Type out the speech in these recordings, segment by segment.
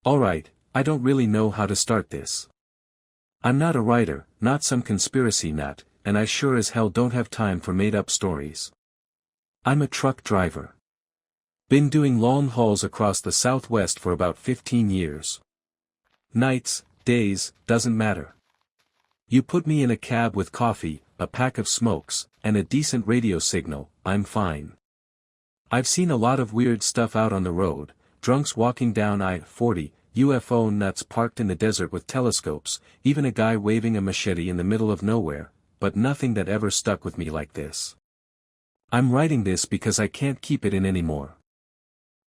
Alright, I don't really know how to start this. I'm not a writer, not some conspiracy nut, and I sure as hell don't have time for made-up stories. I'm a truck driver. Been doing long hauls across the Southwest for about 15 years. Nights, days, doesn't matter. You put me in a cab with coffee, a pack of smokes, and a decent radio signal, I'm fine. I've seen a lot of weird stuff out on the road, drunks walking down I-40, UFO nuts parked in the desert with telescopes, even a guy waving a machete in the middle of nowhere, but nothing that ever stuck with me like this. I'm writing this because I can't keep it in anymore.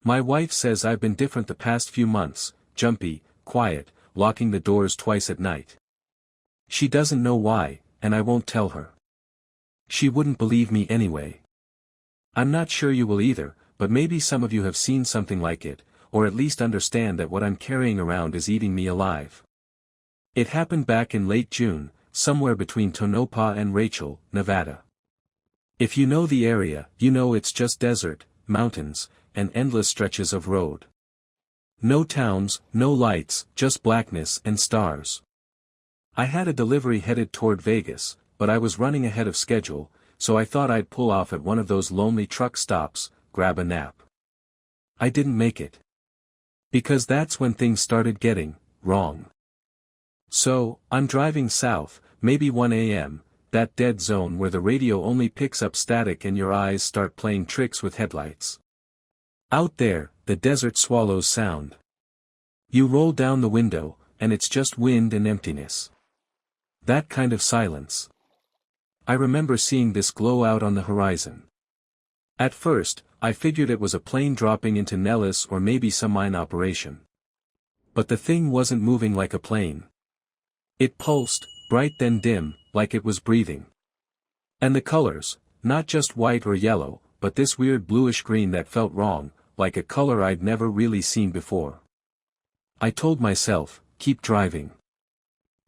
My wife says I've been different the past few months, jumpy, quiet, locking the doors twice at night. She doesn't know why, and I won't tell her. She wouldn't believe me anyway. I'm not sure you will either, but maybe some of you have seen something like it, or at least understand that what I'm carrying around is eating me alive. It happened back in late June, somewhere between Tonopah and Rachel, Nevada. If you know the area, you know it's just desert, mountains, and endless stretches of road. No towns, no lights, just blackness and stars. I had a delivery headed toward Vegas, but I was running ahead of schedule, so I thought I'd pull off at one of those lonely truck stops, grab a nap. I didn't make it. Because that's when things started getting wrong. So, I'm driving south, maybe 1 a.m., that dead zone where the radio only picks up static and your eyes start playing tricks with headlights. Out there, the desert swallows sound. You roll down the window, and it's just wind and emptiness. That kind of silence. I remember seeing this glow out on the horizon. At first, I figured it was a plane dropping into Nellis or maybe some mine operation. But the thing wasn't moving like a plane. It pulsed, bright then dim, like it was breathing. And the colors, not just white or yellow, but this weird bluish green that felt wrong, like a color I'd never really seen before. I told myself, keep driving.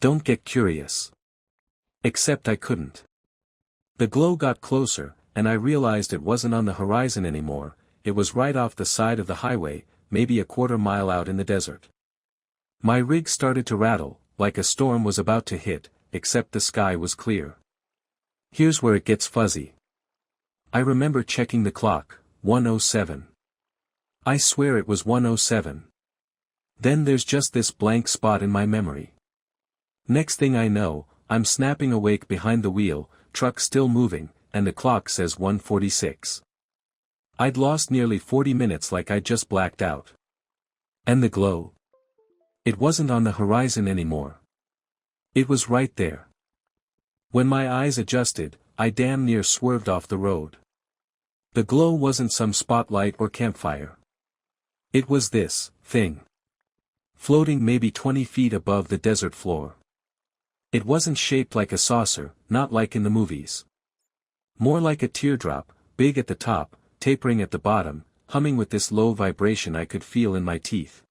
Don't get curious. Except I couldn't. The glow got closer, and I realized it wasn't on the horizon anymore, it was right off the side of the highway, maybe a quarter-mile out in the desert. My rig started to rattle, like a storm was about to hit, except the sky was clear. Here's where it gets fuzzy. I remember checking the clock, 1:07. I swear it was 1:07. Then there's just this blank spot in my memory. Next thing I know, I'm snapping awake behind the wheel, truck still moving, and the clock says 1:46. I'd lost nearly 40 minutes like I'd just blacked out. And the glow? It wasn't on the horizon anymore. It was right there. When my eyes adjusted, I damn near swerved off the road. The glow wasn't some spotlight or campfire. It was this thing. Floating maybe 20 feet above the desert floor. It wasn't shaped like a saucer, not like in the movies. More like a teardrop, big at the top, tapering at the bottom, humming with this low vibration I could feel in my teeth.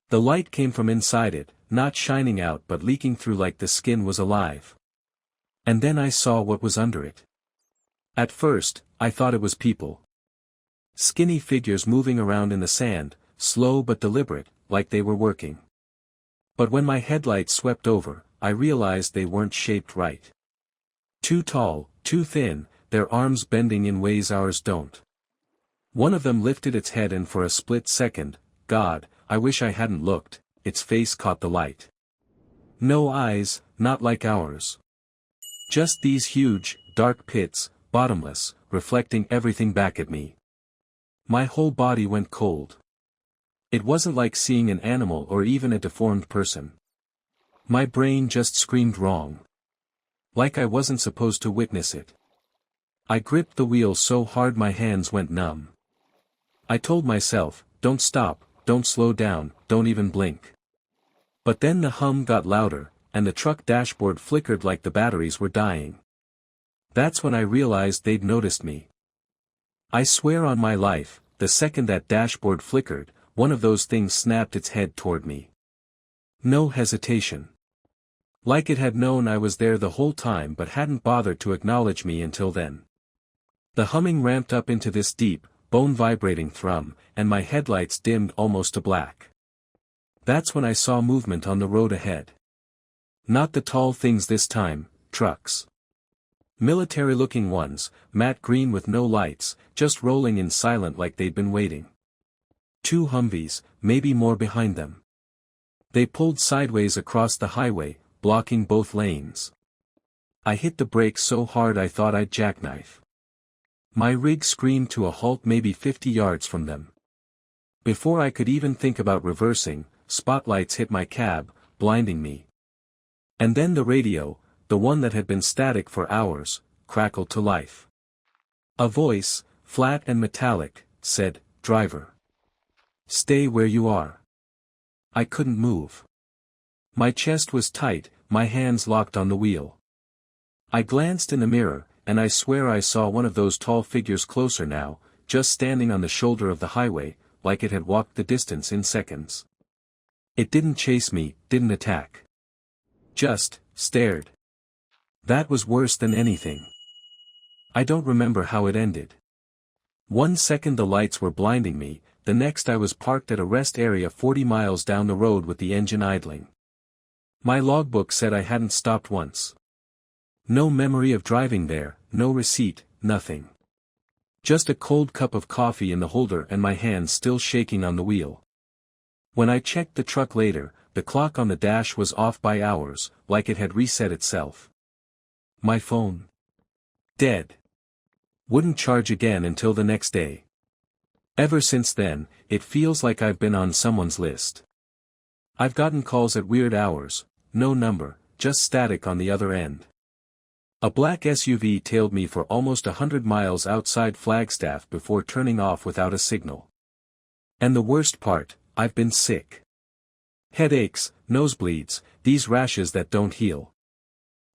The light came from inside it, not shining out but leaking through like the skin was alive. And then I saw what was under it. At first, I thought it was people. Skinny figures moving around in the sand, slow but deliberate, like they were working. But when my headlights swept over, I realized they weren't shaped right. Too tall, too thin, their arms bending in ways ours don't. One of them lifted its head and for a split second, God, I wish I hadn't looked, its face caught the light. No eyes, not like ours. Just these huge, dark pits, bottomless, reflecting everything back at me. My whole body went cold. It wasn't like seeing an animal or even a deformed person. My brain just screamed wrong. Like I wasn't supposed to witness it. I gripped the wheel so hard my hands went numb. I told myself, don't stop, don't slow down, don't even blink. But then the hum got louder, and the truck dashboard flickered like the batteries were dying. That's when I realized they'd noticed me. I swear on my life, the second that dashboard flickered, one of those things snapped its head toward me. No hesitation. Like it had known I was there the whole time but hadn't bothered to acknowledge me until then. The humming ramped up into this deep, bone-vibrating thrum, and my headlights dimmed almost to black. That's when I saw movement on the road ahead. Not the tall things this time, trucks. Military-looking ones, matte green with no lights, just rolling in silent like they'd been waiting. 2 Humvees, maybe more behind them. They pulled sideways across the highway, blocking both lanes. I hit the brakes so hard I thought I'd jackknife. My rig screamed to a halt maybe 50 yards from them. Before I could even think about reversing, spotlights hit my cab, blinding me. And then the radio, the one that had been static for hours, crackled to life. A voice, flat and metallic, said, "Driver. Stay where you are." I couldn't move. My chest was tight, my hands locked on the wheel. I glanced in the mirror, and I swear I saw one of those tall figures closer now, just standing on the shoulder of the highway, like it had walked the distance in seconds. It didn't chase me, didn't attack. Just stared. That was worse than anything. I don't remember how it ended. 1 second the lights were blinding me, the next I was parked at a rest area 40 miles down the road with the engine idling. My logbook said I hadn't stopped once. No memory of driving there, no receipt, nothing. Just a cold cup of coffee in the holder and my hands still shaking on the wheel. When I checked the truck later, the clock on the dash was off by hours, like it had reset itself. My phone. Dead. Wouldn't charge again until the next day. Ever since then, it feels like I've been on someone's list. I've gotten calls at weird hours, no number, just static on the other end. A black SUV tailed me for almost 100 miles outside Flagstaff before turning off without a signal. And the worst part, I've been sick. Headaches, nosebleeds, these rashes that don't heal.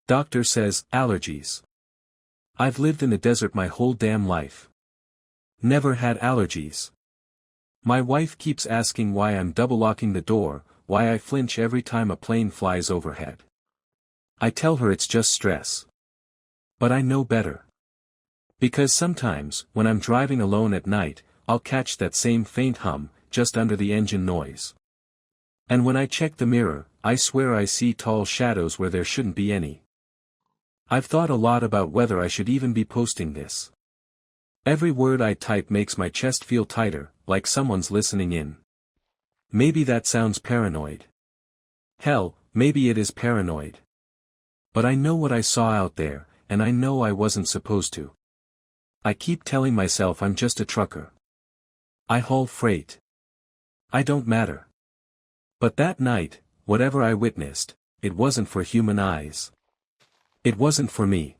Doctor says, allergies. I've lived in the desert my whole damn life. Never had allergies. My wife keeps asking why I'm double-locking the door, why I flinch every time a plane flies overhead. I tell her it's just stress. But I know better. Because sometimes, when I'm driving alone at night, I'll catch that same faint hum, just under the engine noise. And when I check the mirror, I swear I see tall shadows where there shouldn't be any. I've thought a lot about whether I should even be posting this. Every word I type makes my chest feel tighter, like someone's listening in. Maybe that sounds paranoid. Hell, maybe it is paranoid. But I know what I saw out there, and I know I wasn't supposed to. I keep telling myself I'm just a trucker. I haul freight. I don't matter. But that night, whatever I witnessed, it wasn't for human eyes. It wasn't for me.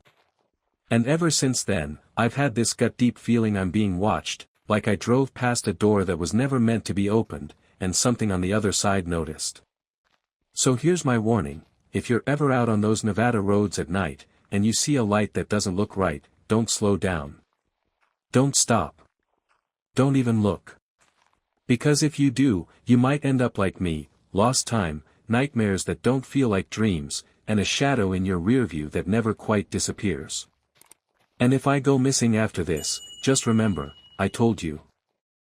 And ever since then, I've had this gut-deep feeling I'm being watched, like I drove past a door that was never meant to be opened, and something on the other side noticed. So here's my warning, if you're ever out on those Nevada roads at night, and you see a light that doesn't look right, don't slow down. Don't stop. Don't even look. Because if you do, you might end up like me, lost time, nightmares that don't feel like dreams, and a shadow in your rearview that never quite disappears. And if I go missing after this, just remember, I told you.